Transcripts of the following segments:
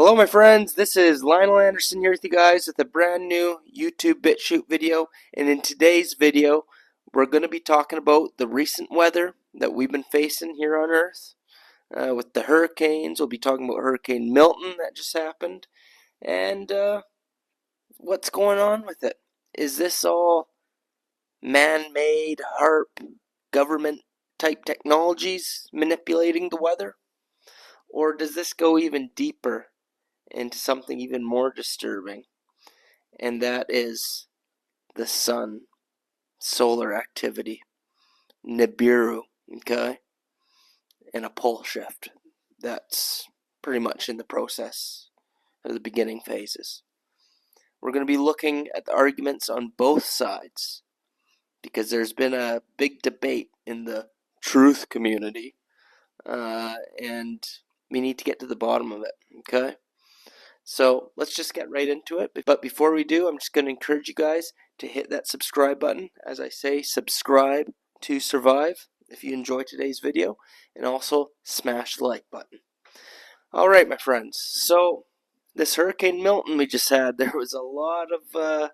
Hello my friends, this is Linol Anderson here with you guys with a brand new YouTube BitChute video, and in today's video we're going to be talking about the recent weather that we've been facing here on Earth with the hurricanes. We'll be talking about Hurricane Milton that just happened and what's going on with it. Is this all man-made HAARP government type technologies manipulating the weather? Or does this go even deeper into something even more disturbing, and that is the sun, solar activity, Nibiru, okay, and a pole shift that's pretty much in the process of the beginning phases. We're going to be looking at the arguments on both sides because there's been a big debate in the truth community, and we need to get to the bottom of it, okay? So let's just get right into it. But before we do, I'm just going to encourage you guys to hit that subscribe button. As I say, subscribe to survive if you enjoy today's video, and also smash the like button. Alright my friends, so this Hurricane Milton we just had, there was a lot of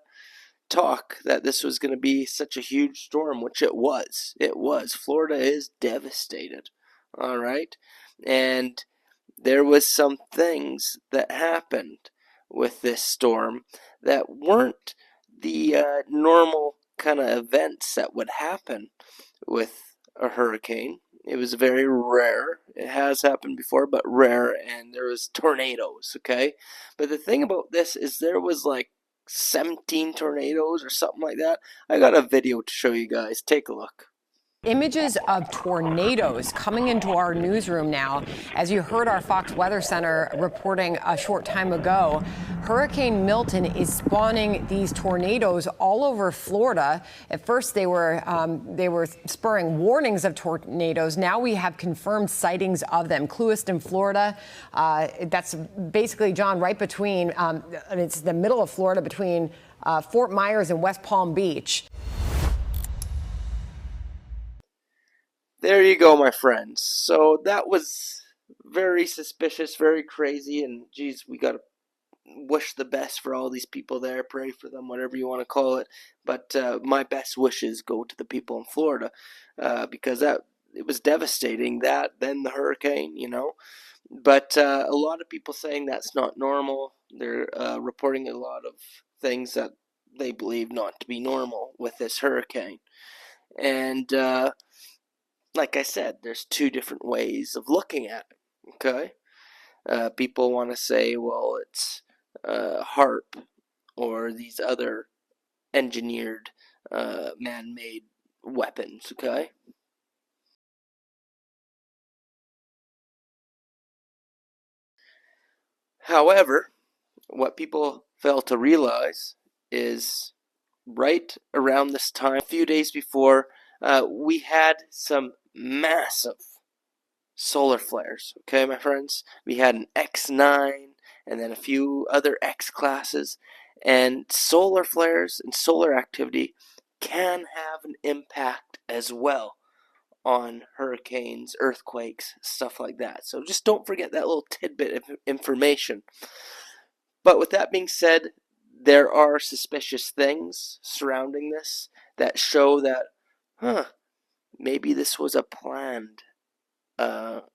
talk that this was going to be such a huge storm, which it was. It was. Florida is devastated. Alright, and there was some things that happened with this storm that weren't the normal kind of events that would happen with a hurricane. It was very rare. It has happened before, but rare, and there was tornadoes, okay? But the thing about this is there was like 17 tornadoes or something like that. I got a video to show you guys. Take a look. Images of tornadoes coming into our newsroom now. As you heard our Fox Weather Center reporting a short time ago, Hurricane Milton is spawning these tornadoes all over Florida. At first, they were spurring warnings of tornadoes. Now we have confirmed sightings of them. Clewiston, Florida. That's basically, John, right between. It's the middle of Florida between Fort Myers and West Palm Beach. There you go, my friends. So that was very suspicious, very crazy, and geez, we gotta wish the best for all these people there, pray for them, whatever you want to call it. But my best wishes go to the people in Florida because it was devastating. That, then the hurricane, you know. But a lot of people saying that's not normal. They're reporting a lot of things that they believe not to be normal with this hurricane, and like I said, there's two different ways of looking at it, okay? People want to say, well, it's HAARP or these other engineered man-made weapons, okay? However, what people fail to realize is right around this time, a few days before, we had some massive solar flares, okay, my friends? We had an X9 and then a few other X classes, and solar flares and solar activity can have an impact as well on hurricanes, earthquakes, stuff like that. So just don't forget that little tidbit of information. But with that being said, there are suspicious things surrounding this that show that, maybe this was a planned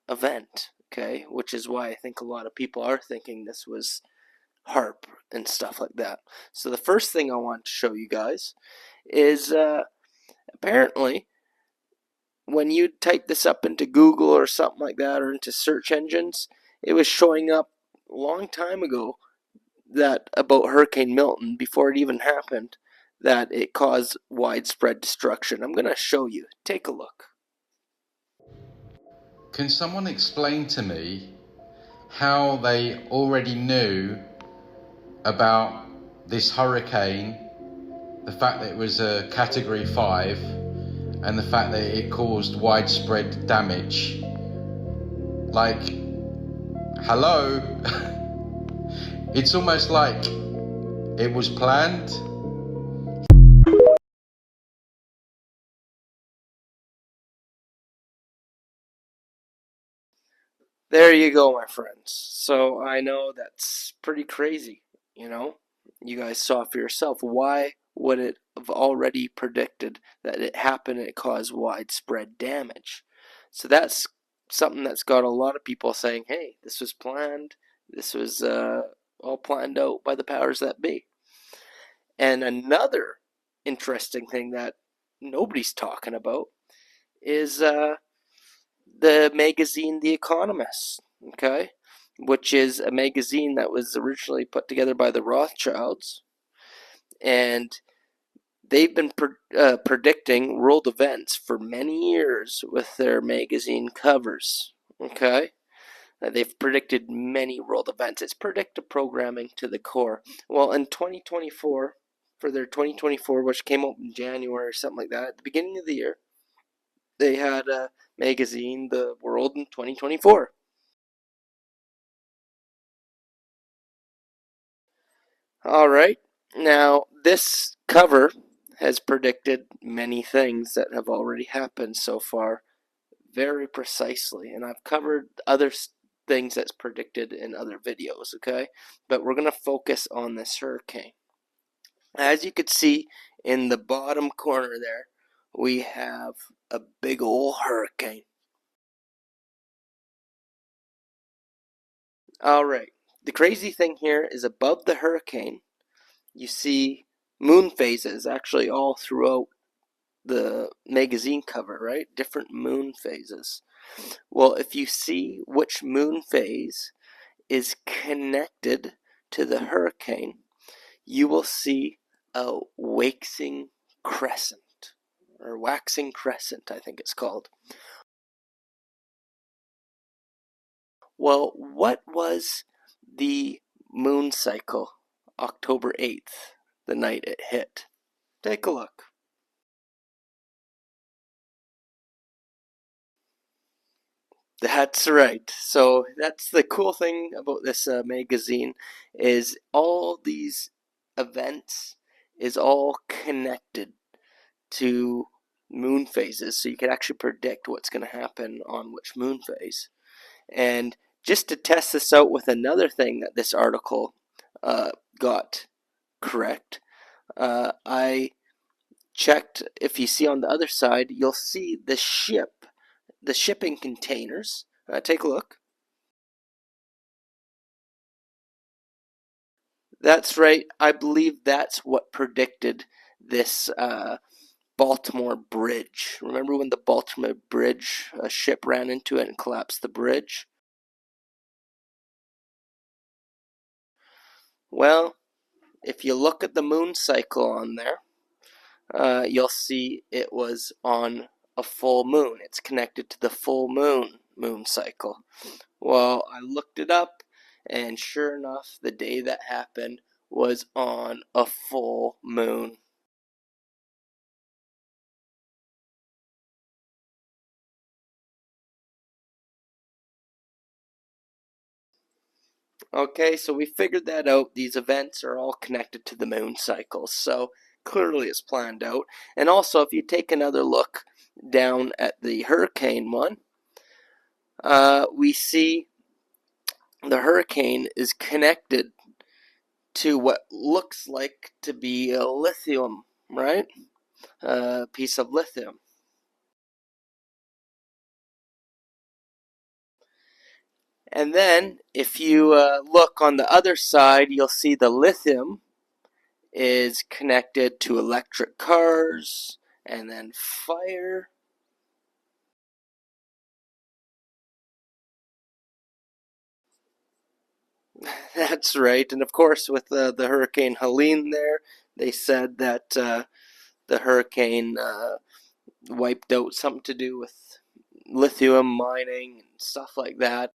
event, okay? Which is why I think a lot of people are thinking this was HAARP and stuff like that. So the first thing I want to show you guys is apparently when you type this up into Google or something like that, or into search engines, it was showing up a long time ago that about Hurricane Milton, before it even happened, that it caused widespread destruction. I'm going to show you. Take a look. Can someone explain to me how they already knew about this hurricane, the fact that it was a Category 5, and the fact that it caused widespread damage? Like, hello? It's almost like it was planned. There you go, my friends. So I know that's pretty crazy, you know? You guys saw for yourself. Why would it have already predicted that it happened and it caused widespread damage? So that's something that's got a lot of people saying, hey, this was planned. This was all planned out by the powers that be. And another interesting thing that nobody's talking about is the magazine The Economist, okay, which is a magazine that was originally put together by the Rothschilds, and they've been predicting world events for many years with their magazine covers, okay. They've predicted many world events. It's predictive programming to the core. Well, in 2024, for their 2024, which came out in January or something like that, at the beginning of the year, they had a magazine, The World in 2024. All right. Now, this cover has predicted many things that have already happened so far very precisely. And I've covered other things that's predicted in other videos, okay? But we're going to focus on this hurricane. As you could see in the bottom corner there, we have a big old hurricane. All right. The crazy thing here is above the hurricane, you see moon phases actually all throughout the magazine cover, right? Different moon phases. Well, if you see which moon phase is connected to the hurricane, you will see a waxing crescent, or waxing crescent, I think it's called. Well, what was the moon cycle October 8th, the night it hit? Take a look. That's right. So that's the cool thing about this magazine is all these events is all connected to moon phases, so you can actually predict what's going to happen on which moon phase. And just to test this out with another thing that this article got correct, I checked. If you see on the other side, you'll see the shipping containers. Take a look. That's right. I believe that's what predicted this Baltimore Bridge. Remember when the Baltimore Bridge, a ship ran into it and collapsed the bridge? Well, if you look at the moon cycle on there, you'll see it was on a full moon. It's connected to the full moon cycle. Well, I looked it up, and sure enough, the day that happened was on a full moon. Okay, so we figured that out. These events are all connected to the moon cycles, so clearly it's planned out. And also, if you take another look down at the hurricane one, we see the hurricane is connected to what looks like to be a lithium, right? A piece of lithium. And then, if you look on the other side, you'll see the lithium is connected to electric cars and then fire. That's right. And of course, with the Hurricane Helene there, they said that the hurricane wiped out something to do with lithium mining and stuff like that.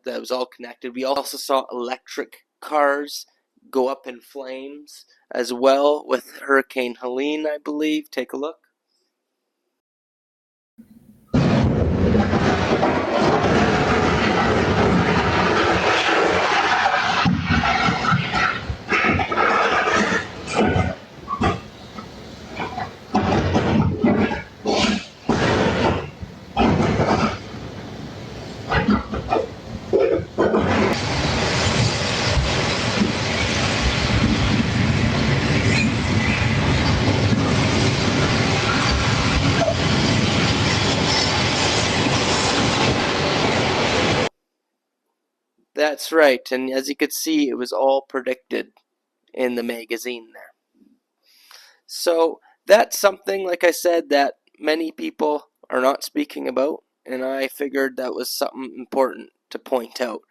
That was all connected. We also saw electric cars go up in flames as well with Hurricane Helene, I believe. Take a look. That's right, and as you could see, it was all predicted in the magazine there. So that's something, like I said, that many people are not speaking about, and I figured that was something important to point out,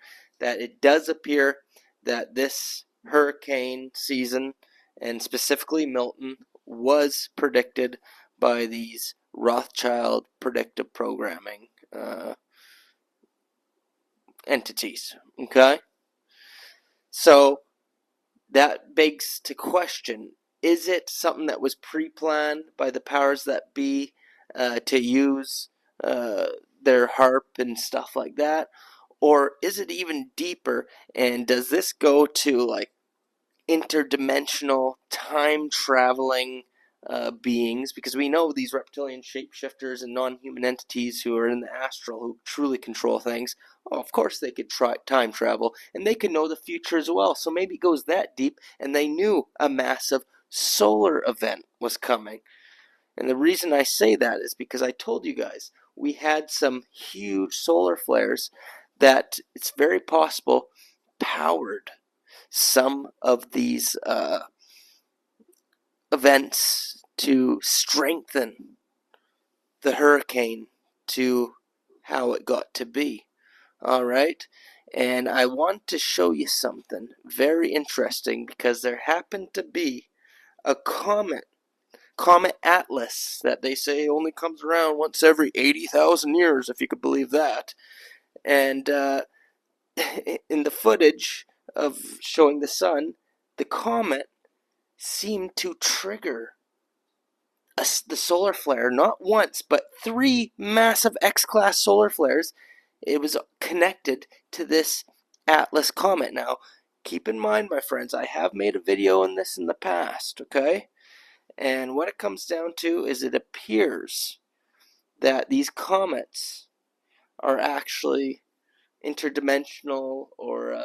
that it does appear that this hurricane season, and specifically Milton, was predicted by these Rothschild predictive programming entities. Okay? So that begs to question, is it something that was pre-planned by the powers that be to use their HAARP and stuff like that? Or is it even deeper, and does this go to like interdimensional time traveling beings? Because we know these reptilian shapeshifters and non-human entities who are in the astral, who truly control things, oh, of course they could try time travel, and they could know the future as well. So maybe it goes that deep, and they knew a massive solar event was coming. And the reason I say that is because I told you guys we had some huge solar flares that it's very possible powered some of these events to strengthen the hurricane to how it got to be. All right? And I want to show you something very interesting, because there happened to be a comet Atlas, that they say only comes around once every 80,000 years, if you could believe that. And in the footage of showing the sun, the comet seemed to trigger the solar flare, not once, but 3 massive X-class solar flares. It was connected to this Atlas comet. Now, keep in mind, my friends, I have made a video on this in the past, okay? And what it comes down to is it appears that these comets are actually interdimensional or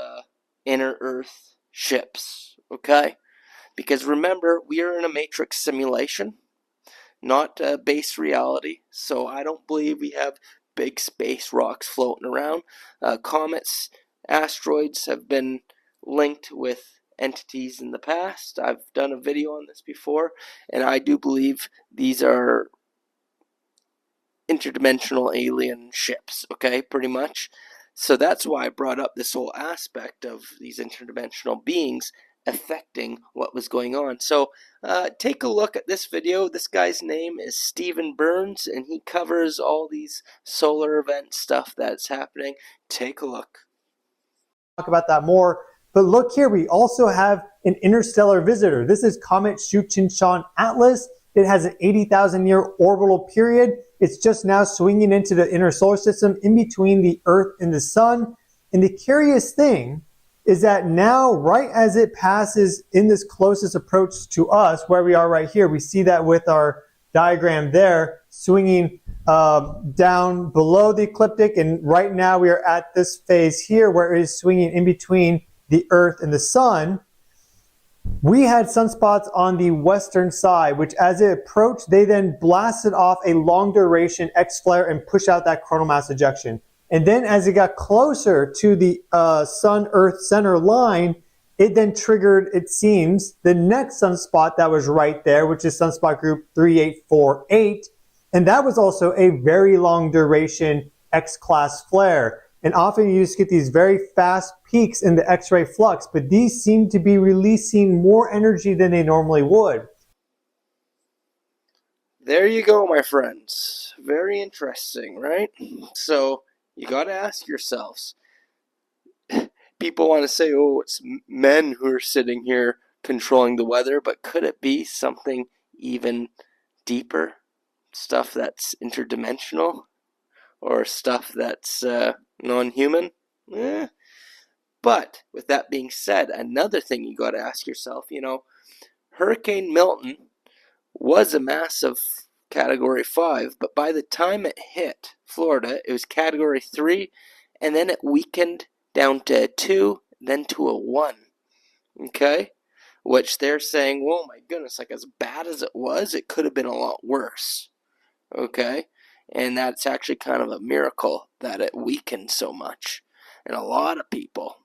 inner Earth ships, okay? Because remember, we are in a matrix simulation, not base reality, so I don't believe we have big space rocks floating around. Comets, asteroids have been linked with entities in the past. I've done a video on this before, and I do believe these are interdimensional alien ships, okay, pretty much. So that's why I brought up this whole aspect of these interdimensional beings affecting what was going on. So take a look at this video. This guy's name is Stephen Burns, and he covers all these solar event stuff that's happening. Take a look. Talk about that more. But look here, we also have an interstellar visitor. This is Comet Shuchinshan Atlas. It has an 80,000 year orbital period. It's just now swinging into the inner solar system in between the Earth and the Sun. And the curious thing is that now, right as it passes in this closest approach to us, where we are right here, we see that with our diagram there, swinging down below the ecliptic. And right now we are at this phase here where it is swinging in between the Earth and the Sun. We had sunspots on the western side, which as it approached, they then blasted off a long duration X flare and pushed out that coronal mass ejection. And then as it got closer to the Sun-Earth center line, it then triggered, it seems, the next sunspot that was right there, which is sunspot group 3848. And that was also a very long duration X-class flare. And often you just get these very fast peaks in the X-ray flux, but these seem to be releasing more energy than they normally would. There you go, my friends. Very interesting, right? So you got to ask yourselves. People want to say, oh, it's men who are sitting here controlling the weather, but could it be something even deeper? Stuff that's interdimensional? Or stuff that's non-human? But with that being said, another thing you got to ask yourself, Hurricane Milton was a massive Category 5, but by the time it hit Florida, it was Category 3, and then it weakened down to a 2, then to a 1. Okay? Which they're saying, oh my goodness, like as bad as it was, it could have been a lot worse. Okay? And that's actually kind of a miracle that it weakened so much. And a lot of people,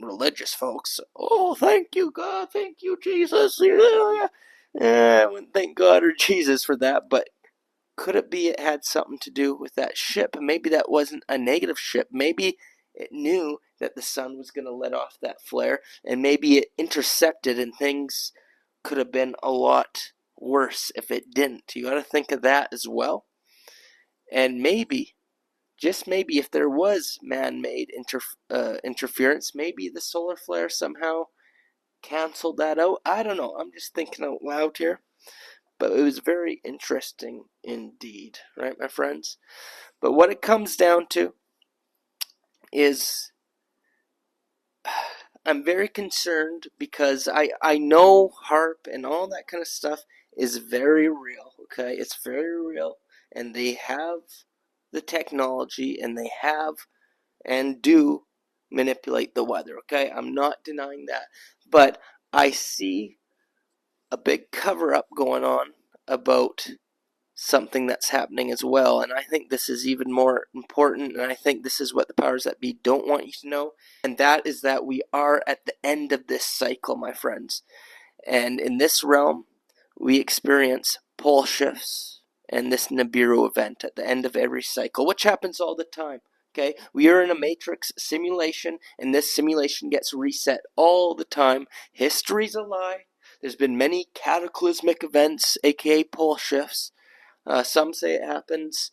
religious folks, oh, thank you, God, thank you, Jesus. I wouldn't thank God or Jesus for that, but could it be it had something to do with that ship? Maybe that wasn't a negative ship. Maybe it knew that the sun was going to let off that flare, and maybe it intercepted, and things could have been a lot worse if it didn't. You got to think of that as well. And maybe, just maybe, if there was man-made interference, maybe the solar flare somehow canceled that out. I don't know. I'm just thinking out loud here. But it was very interesting indeed, right, my friends? But what it comes down to is I'm very concerned because I know HAARP and all that kind of stuff is very real, okay? It's very real. And they have the technology, and they have and do manipulate the weather, okay? I'm not denying that. But I see a big cover-up going on about something that's happening as well, and I think this is even more important, and I think this is what the powers that be don't want you to know, and that is that we are at the end of this cycle, my friends. And in this realm, we experience pole shifts and this Nibiru event at the end of every cycle, which happens all the time. Okay, we are in a matrix simulation, and this simulation gets reset all the time. History's a lie. There's been many cataclysmic events, aka pole shifts. Some say it happens,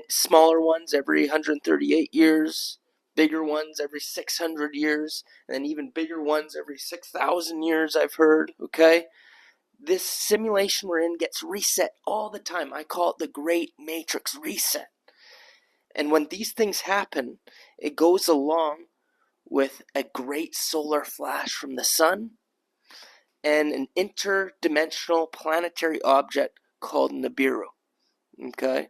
smaller ones every 138 years, bigger ones every 600 years, and even bigger ones every 6,000 years, I've heard, okay? This simulation we're in gets reset all the time. I call it the Great Matrix Reset. And when these things happen, it goes along with a great solar flash from the sun and an interdimensional planetary object called Nibiru. Okay?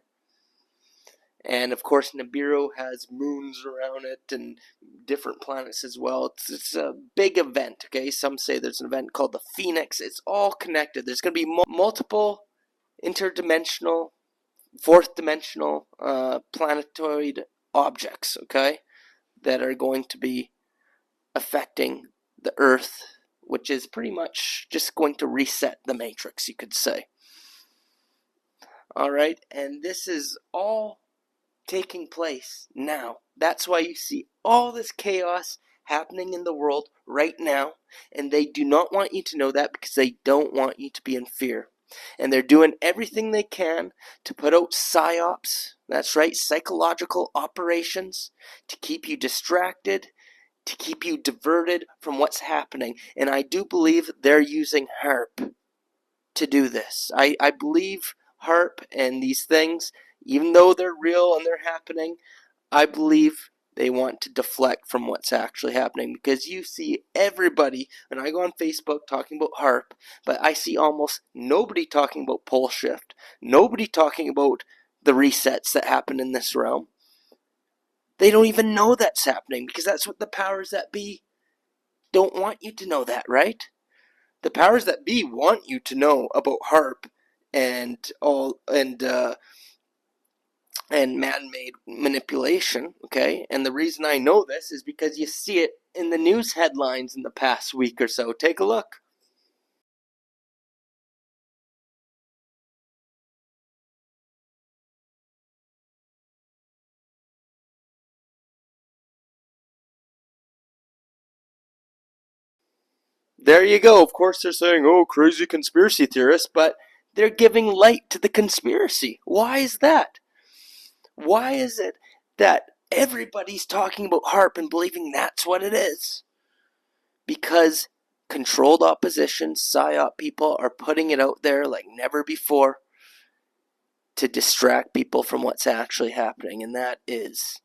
And of course, Nibiru has moons around it and different planets as well. It's a big event, okay? Some say there's an event called the Phoenix. It's all connected. There's going to be multiple interdimensional, fourth dimensional planetoid objects, okay, that are going to be affecting the Earth, which is pretty much just going to reset the matrix, you could say. All right, and this is all taking place now. That's why you see all this chaos happening in the world right now, and they do not want you to know that because they don't want you to be in fear. And they're doing everything they can to put out psyops, that's right, psychological operations, to keep you distracted, to keep you diverted from what's happening. And I do believe they're using HAARP to do this. I believe HAARP and these things, even though they're real and they're happening, I believe they want to deflect from what's actually happening, because you see everybody, and I go on Facebook talking about HAARP, but I see almost nobody talking about pole shift, nobody talking about the resets that happen in this realm. They don't even know that's happening, because that's what the powers that be don't want you to know that, right? The powers that be want you to know about HAARP and man-made manipulation, okay? And the reason I know this is because you see it in the news headlines in the past week or so. Take a look. There you go. Of course they're saying, oh, crazy conspiracy theorists, but they're giving light to the conspiracy. Why is that? Why is it that everybody's talking about HAARP and believing that's what it is? Because controlled opposition, PSYOP people are putting it out there like never before to distract people from what's actually happening, and that is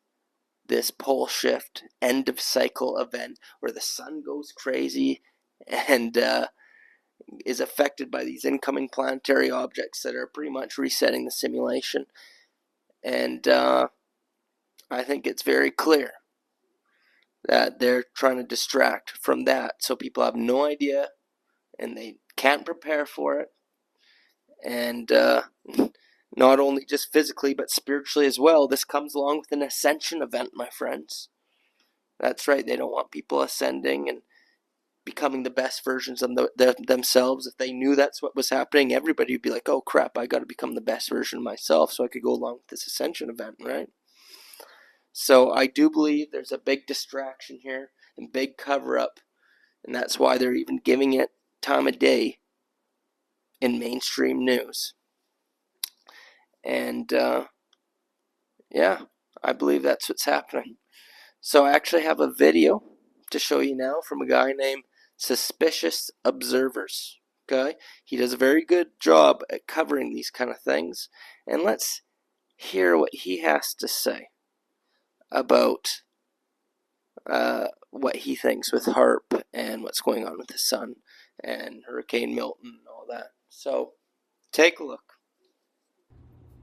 this pole shift end of cycle event where the sun goes crazy and is affected by these incoming planetary objects that are pretty much resetting the simulation. And I think it's very clear that they're trying to distract from that, so people have no idea and they can't prepare for it. And not only just physically but spiritually as well, this comes along with an ascension event, my friends. That's right, they don't want people ascending and becoming the best versions of themselves. If they knew that's what was happening, everybody would be like, oh crap, I got to become the best version of myself so I could go along with this ascension event, right? So I do believe there's a big distraction here and big cover-up, and that's why they're even giving it time of day in mainstream news. And yeah, I believe that's what's happening. So I actually have a video to show you now from a guy named Suspicious Observers. Okay, he does a very good job at covering these kind of things, and let's hear what he has to say about what he thinks with HAARP and what's going on with the sun and Hurricane Milton and all that. So take a look.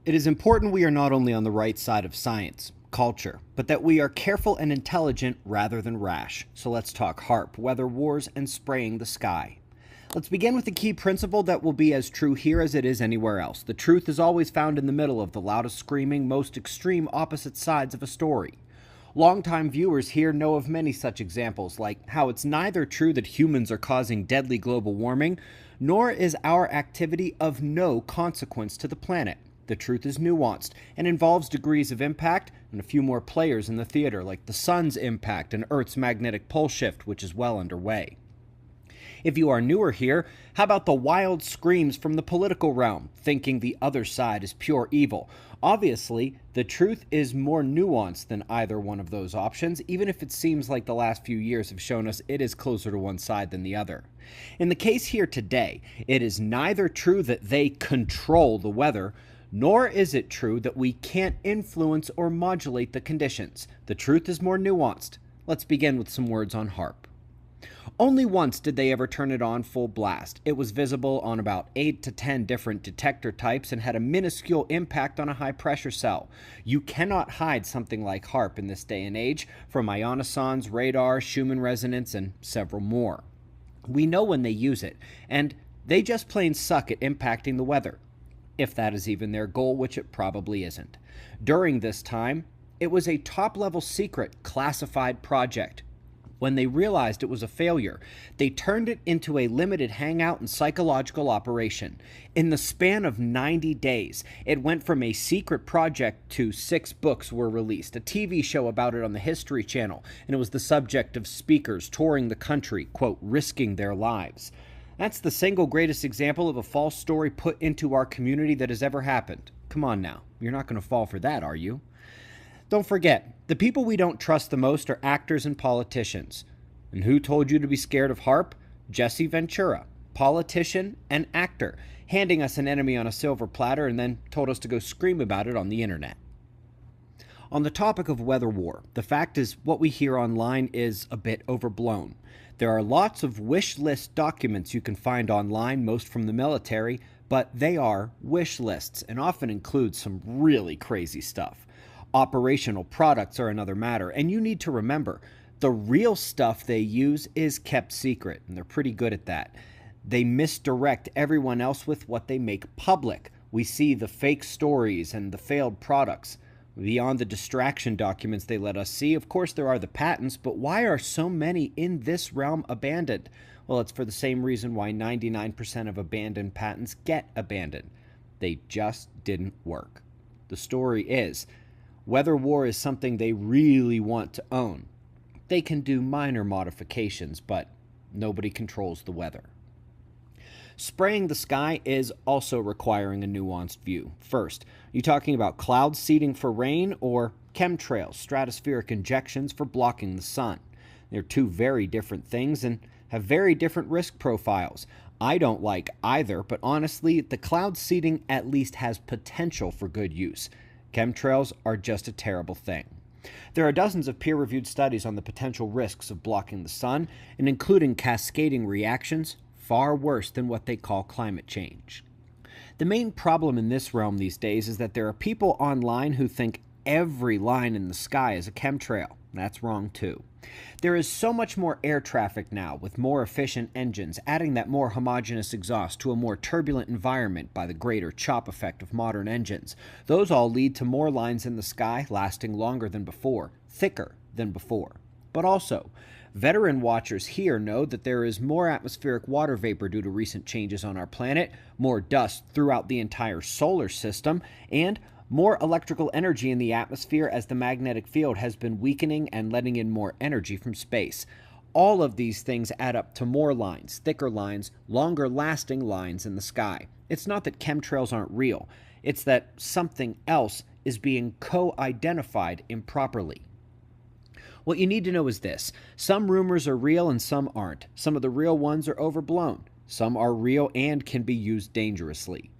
It is important we are not only on the right side of science, culture, but that we are careful and intelligent rather than rash. So let's talk HAARP, weather wars, and spraying the sky. Let's begin with a key principle that will be as true here as it is anywhere else. The truth is always found in the middle of the loudest screaming, most extreme opposite sides of a story. Longtime viewers here know of many such examples, like how it's neither true that humans are causing deadly global warming, nor is our activity of no consequence to the planet. The truth is nuanced and involves degrees of impact and a few more players in the theater, like the sun's impact and Earth's magnetic pole shift, which is well underway. If you are newer here, how about the wild screams from the political realm, thinking the other side is pure evil? Obviously, the truth is more nuanced than either one of those options, even if it seems like the last few years have shown us it is closer to one side than the other. In the case here today, it is neither true that they control the weather, nor is it true that we can't influence or modulate the conditions. The truth is more nuanced. Let's begin with some words on HAARP. Only once did they ever turn it on full blast. It was visible on about 8 to 10 different detector types and had a minuscule impact on a high-pressure cell. You cannot hide something like HAARP in this day and age from ionosons, radar, Schumann resonance, and several more. We know when they use it, and they just plain suck at impacting the weather, if that is even their goal, which it probably isn't. During this time, it was a top-level secret, classified project. When they realized it was a failure, they turned it into a limited hangout and psychological operation. In the span of 90 days, it went from a secret project to 6 books were released, a TV show about it on the History Channel, and it was the subject of speakers touring the country, quote, risking their lives. That's the single greatest example of a false story put into our community that has ever happened. Come on now, you're not going to fall for that, are you? Don't forget, the people we don't trust the most are actors and politicians. And who told you to be scared of HAARP? Jesse Ventura, politician and actor, handing us an enemy on a silver platter and then told us to go scream about it on the internet. On the topic of weather war, the fact is what we hear online is a bit overblown. There are lots of wish list documents you can find online, most from the military, but they are wish lists and often include some really crazy stuff. Operational products are another matter, and you need to remember, the real stuff they use is kept secret, and they're pretty good at that. They misdirect everyone else with what they make public. We see the fake stories and the failed products. Beyond the distraction documents they let us see, of course there are the patents, but why are so many in this realm abandoned? Well, it's for the same reason why 99% of abandoned patents get abandoned. They just didn't work. The story is, weather war is something they really want to own. They can do minor modifications, but nobody controls the weather. Spraying the sky is also requiring a nuanced view. First, are you talking about cloud seeding for rain or chemtrails, stratospheric injections for blocking the sun? They're two very different things and have very different risk profiles. I don't like either, but honestly, the cloud seeding at least has potential for good use. Chemtrails are just a terrible thing. There are dozens of peer-reviewed studies on the potential risks of blocking the sun, and including cascading reactions, far worse than what they call climate change. The main problem in this realm these days is that there are people online who think every line in the sky is a chemtrail. That's wrong too. There is so much more air traffic now with more efficient engines, adding that more homogeneous exhaust to a more turbulent environment by the greater chop effect of modern engines. Those all lead to more lines in the sky lasting longer than before, thicker than before. But also, veteran watchers here know that there is more atmospheric water vapor due to recent changes on our planet, more dust throughout the entire solar system, and more electrical energy in the atmosphere as the magnetic field has been weakening and letting in more energy from space. All of these things add up to more lines, thicker lines, longer lasting lines in the sky. It's not that chemtrails aren't real, it's that something else is being co-identified improperly. What you need to know is this: some rumors are real and some aren't. Some of the real ones are overblown. Some are real and can be used dangerously.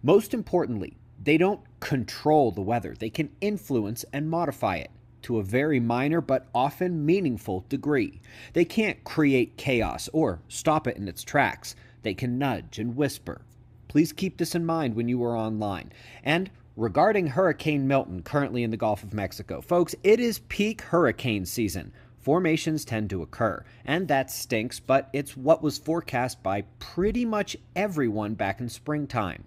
Most importantly, they don't control the weather. They can influence and modify it to a very minor but often meaningful degree. They can't create chaos or stop it in its tracks. They can nudge and whisper. Please keep this in mind when you are online. And regarding Hurricane Milton, currently in the Gulf of Mexico, folks, it is peak hurricane season. Formations tend to occur, and that stinks, but it's what was forecast by pretty much everyone back in springtime.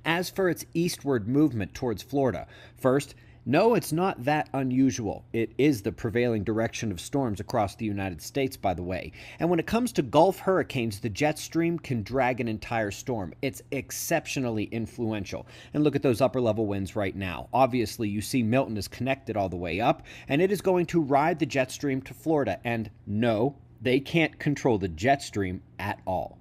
As for its eastward movement towards Florida, first, no, it's not that unusual. It is the prevailing direction of storms across the United States, by the way. And when it comes to Gulf hurricanes, the jet stream can drag an entire storm. It's exceptionally influential. And look at those upper level winds right now. Obviously, you see Milton is connected all the way up, and it is going to ride the jet stream to Florida. And no, they can't control the jet stream at all.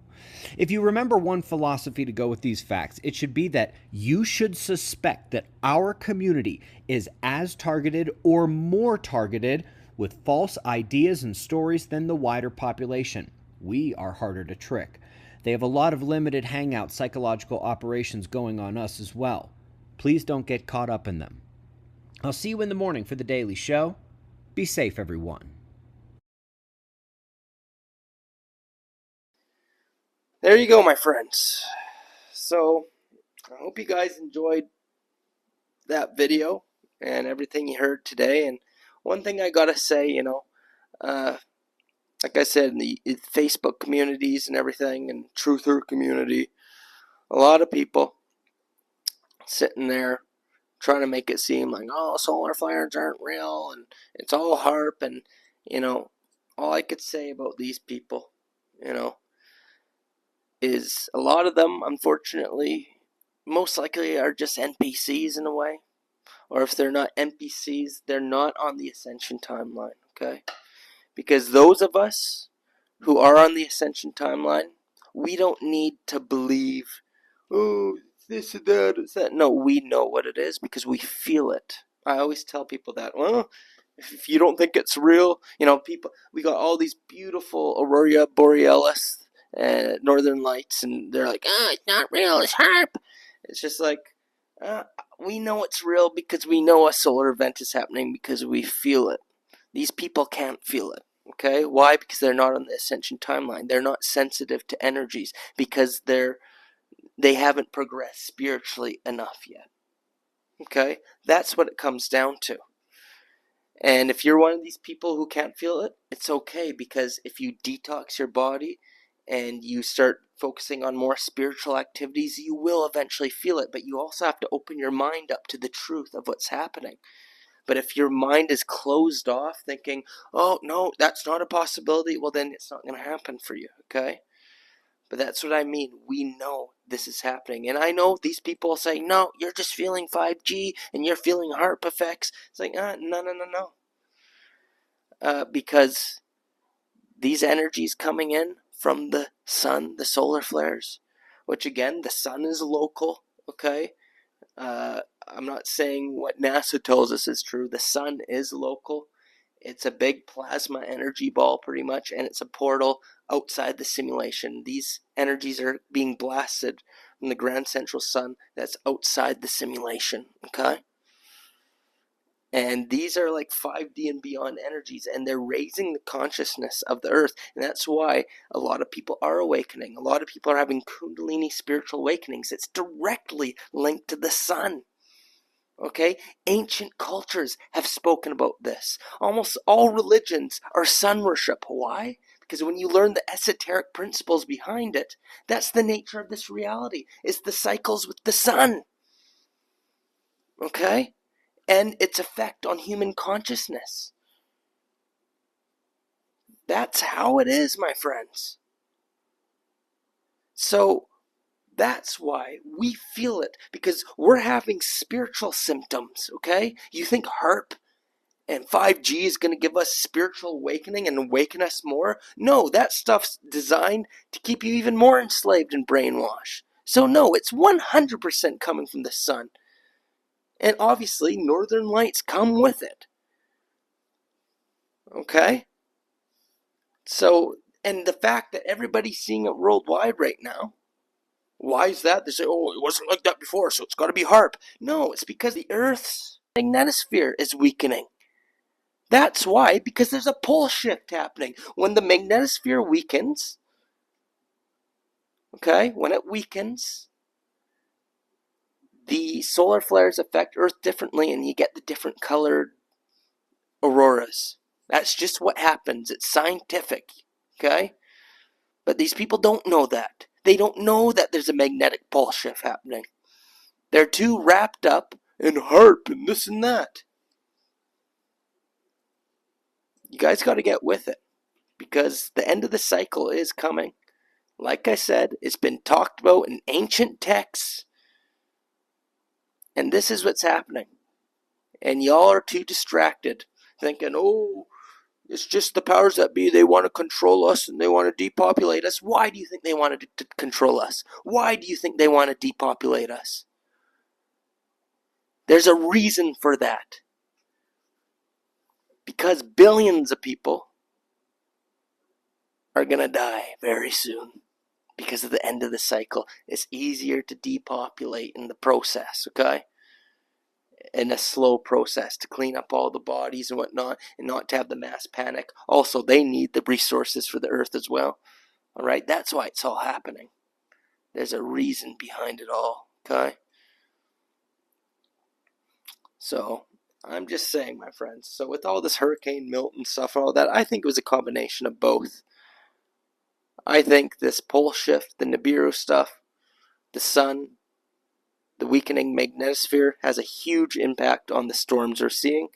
If you remember one philosophy to go with these facts, it should be that you should suspect that our community is as targeted or more targeted with false ideas and stories than the wider population. We are harder to trick. They have a lot of limited hangout psychological operations going on us as well. Please don't get caught up in them. I'll see you in the morning for the Daily Show. Be safe, everyone. There you go, my friends. So, I hope you guys enjoyed that video and everything you heard today. And one thing I gotta say, like I said, in the Facebook communities and everything, and truther community, a lot of people sitting there trying to make it seem like, oh, solar flares aren't real and it's all HAARP. And, all I could say about these people, is a lot of them, unfortunately, most likely are just NPCs in a way. Or if they're not NPCs, they're not on the ascension timeline, okay? Because those of us who are on the ascension timeline, we don't need to believe, oh, this and that, it's that. No, we know what it is because we feel it. I always tell people that, well, if you don't think it's real, people, we got all these beautiful aurora borealis, northern lights, and they're like, it's not real, it's HAARP. It's just like, we know it's real because we know a solar event is happening because we feel it. These people can't feel it. Okay? Why? Because they're not on the ascension timeline. They're not sensitive to energies because they haven't progressed spiritually enough yet. Okay? That's what it comes down to. And if you're one of these people who can't feel it, it's okay, because if you detox your body and you start focusing on more spiritual activities, you will eventually feel it. But you also have to open your mind up to the truth of what's happening. But if your mind is closed off, thinking, oh, no, that's not a possibility, well, then it's not going to happen for you, okay? But that's what I mean. We know this is happening. And I know these people say, no, you're just feeling 5G and you're feeling HAARP effects. It's like, no. Because these energies coming in from the sun, the solar flares, which again, the sun is local, okay? I'm not saying what NASA tells us is true. The sun is local. It's a big plasma energy ball, pretty much, and it's a portal outside the simulation. These energies are being blasted from the grand central sun that's outside the simulation, okay? And these are like 5D and beyond energies, and they're raising the consciousness of the earth. And that's why a lot of people are awakening. A lot of people are having Kundalini spiritual awakenings. It's directly linked to the sun. Okay? Ancient cultures have spoken about this. Almost all religions are sun worship. Why? Because when you learn the esoteric principles behind it, that's the nature of this reality. It's the cycles with the sun. Okay? And its effect on human consciousness. That's how it is, my friends. So that's why we feel it, because we're having spiritual symptoms, okay? You think HAARP and 5G is going to give us spiritual awakening and awaken us more? No, that stuff's designed to keep you even more enslaved and brainwashed. So no, it's 100% coming from the sun. And obviously, northern lights come with it. Okay? So, and the fact that everybody's seeing it worldwide right now, why is that? They say, oh, it wasn't like that before, so it's got to be HAARP. No, it's because the Earth's magnetosphere is weakening. That's why, because there's a pole shift happening. When the magnetosphere weakens, okay, when it weakens, the solar flares affect Earth differently, and you get the different colored auroras. That's just what happens. It's scientific, okay? But these people don't know that. They don't know that there's a magnetic pole shift happening. They're too wrapped up in HAARP and this and that. You guys got to get with it, because the end of the cycle is coming. Like I said, it's been talked about in ancient texts, and this is what's happening. And y'all are too distracted, thinking, oh, it's just the powers that be. They want to control us and they want to depopulate us. Why do you think they wanted to control us? Why do you think they want to depopulate us? There's a reason for that. Because billions of people are going to die very soon because of the end of the cycle. It's easier to depopulate in the process, okay? In a slow process to clean up all the bodies and whatnot, and not to have the mass panic. Also, they need the resources for the earth as well. All right, that's why it's all happening. There's a reason behind it all, okay? So, I'm just saying, my friends. So with all this Hurricane Milton stuff and all that, I think it was a combination of both. I think this pole shift, the Nibiru stuff, the sun, the weakening magnetosphere has a huge impact on the storms we're seeing.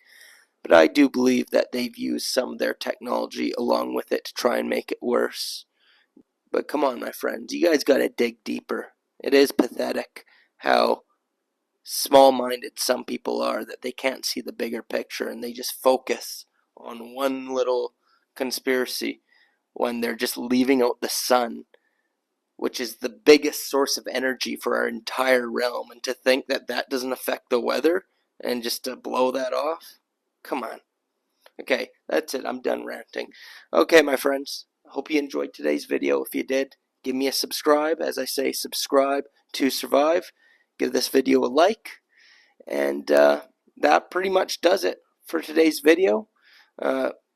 But I do believe that they've used some of their technology along with it to try and make it worse. But come on, my friends, you guys got to dig deeper. It is pathetic how small-minded some people are, that they can't see the bigger picture and they just focus on one little conspiracy when they're just leaving out the sun, which is the biggest source of energy for our entire realm. And to think that that doesn't affect the weather and just to blow that off? Come on. Okay, that's it. I'm done ranting. Okay, my friends, I hope you enjoyed today's video. If you did, give me a subscribe. As I say, subscribe to survive. Give this video a like. And that pretty much does it for today's video.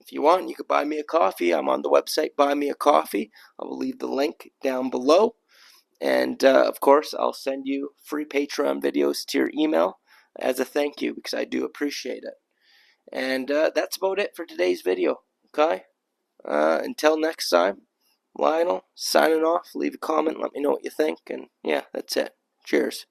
If you want, you could buy me a coffee. I'm on the website, Buy Me a Coffee. I will leave the link down below. And, of course, I'll send you free Patreon videos to your email as a thank you, because I do appreciate it. And that's about it for today's video, okay? Until next time, Lionel, signing off. Leave a comment, let me know what you think. And, yeah, that's it. Cheers.